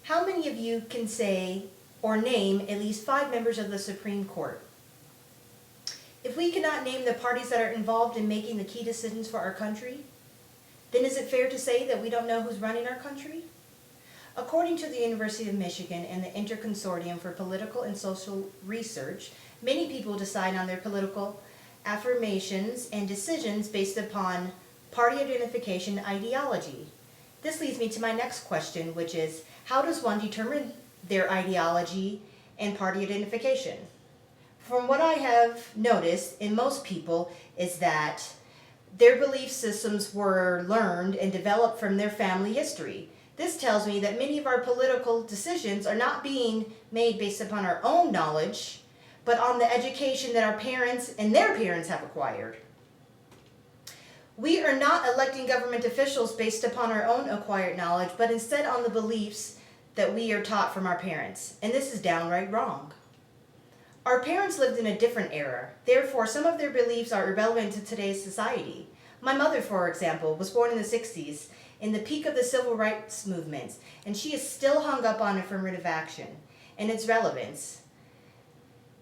How many of you can say or name at least 5 members of the Supreme Court? If we cannot name the parties that are involved in making the key decisions for our country, then is it fair to say that we don't know who's running our country? According to the University of Michigan and the Interconsortium for Political and Social Research, many people decide on their political affirmations and decisions based upon party identification and ideology. This leads me to my next question, which is, how does one determine their ideology and party identification? From what I have noticed in most people is that their belief systems were learned and developed from their family history. This tells me that many of our political decisions are not being made based upon our own knowledge, but on the education that our parents and their parents have acquired. We are not electing government officials based upon our own acquired knowledge, but instead on the beliefs that we are taught from our parents, and this is downright wrong. Our parents lived in a different era, therefore some of their beliefs are irrelevant to today's society. My mother, for example, was born in the 60s, in the peak of the civil rights movement, and she is still hung up on affirmative action and its relevance.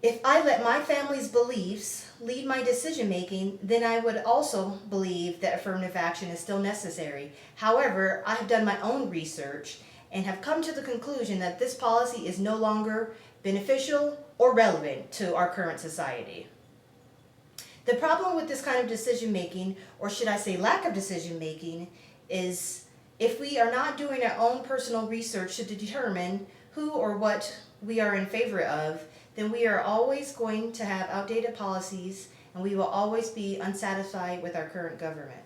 If I let my family's beliefs lead my decision making, then I would also believe that affirmative action is still necessary. However, I have done my own research and have come to the conclusion that this policy is no longer beneficial or relevant to our current society. The problem with this kind of decision making, or should I say lack of decision making, is if we are not doing our own personal research to determine who or what we are in favor of, then we are always going to have outdated policies and we will always be unsatisfied with our current government.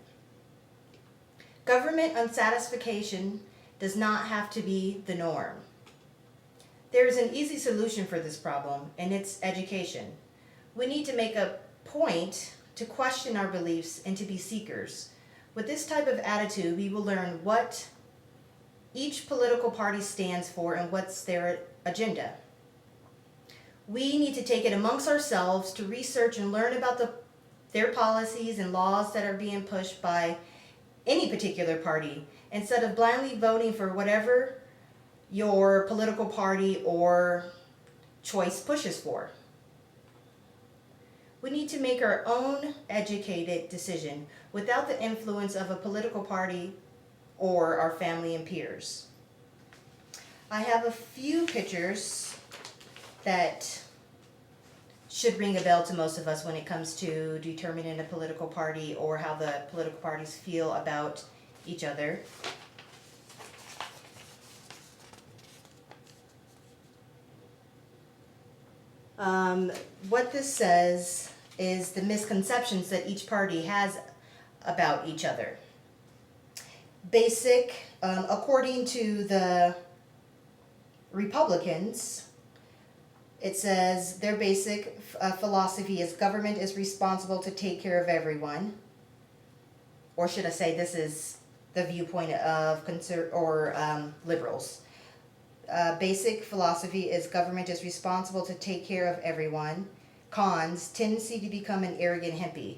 Government unsatisfaction does not have to be the norm. There is an easy solution for this problem, and it's education. We need to make a point to question our beliefs and to be seekers. With this type of attitude, we will learn what each political party stands for and what's their agenda. We need to take it amongst ourselves to research and learn about their policies and laws that are being pushed by any particular party, instead of blindly voting for whatever your political party or choice pushes for. We need to make our own educated decision without the influence of a political party or our family and peers. I have a few pictures that should ring a bell to most of us when it comes to determining a political party or how the political parties feel about each other. What this says is the misconceptions that each party has about each other. According to the Republicans, it says their basic philosophy is government is responsible to take care of everyone. Or should I say this is the viewpoint of liberals. Basic philosophy is government is responsible to take care of everyone. Cons, tendency to become an arrogant hippie.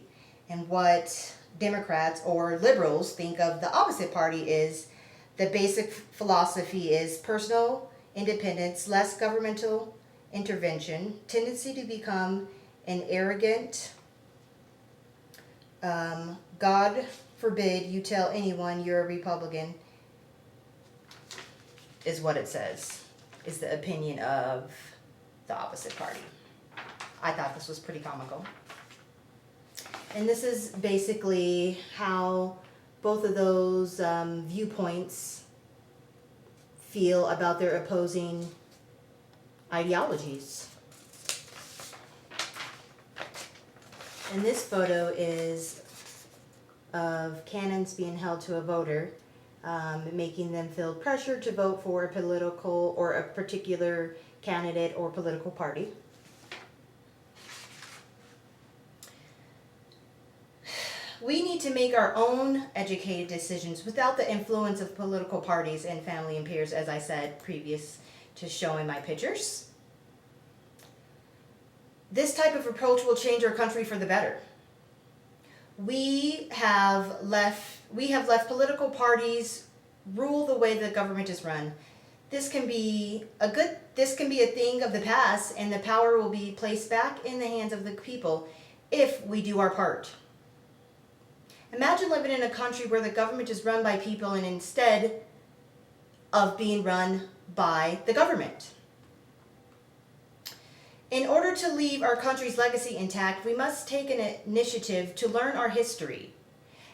And what Democrats or liberals think of the opposite party is the basic philosophy is personal independence, less governmental intervention, tendency to become an arrogant, God forbid you tell anyone you're a Republican, is what it says, is the opinion of the opposite party. I thought this was pretty comical. And this is basically how both of those viewpoints feel about their opposing ideologies. And this photo is of cannons being held to a voter, making them feel pressure to vote for a political or a particular candidate or political party. We need to make our own educated decisions without the influence of political parties and family and peers, as I said previous to showing my pictures. This type of approach will change our country for the better. We have left political parties rule the way the government is run. This can be a thing of the past, and the power will be placed back in the hands of the people if we do our part. Imagine living in a country where the government is run by people and instead of being run by the government. In order to leave our country's legacy intact, we must take an initiative to learn our history,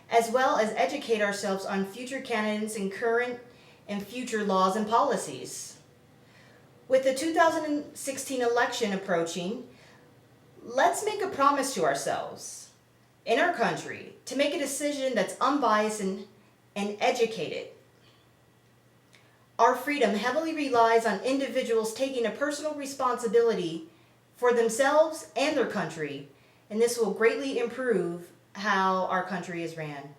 as well as educate ourselves on future canons and current and future laws and policies. With the 2016 election approaching, let's make a promise to ourselves in our country to make a decision that's unbiased and educated. Our freedom heavily relies on individuals taking a personal responsibility for themselves and their country, and this will greatly improve how our country is ran.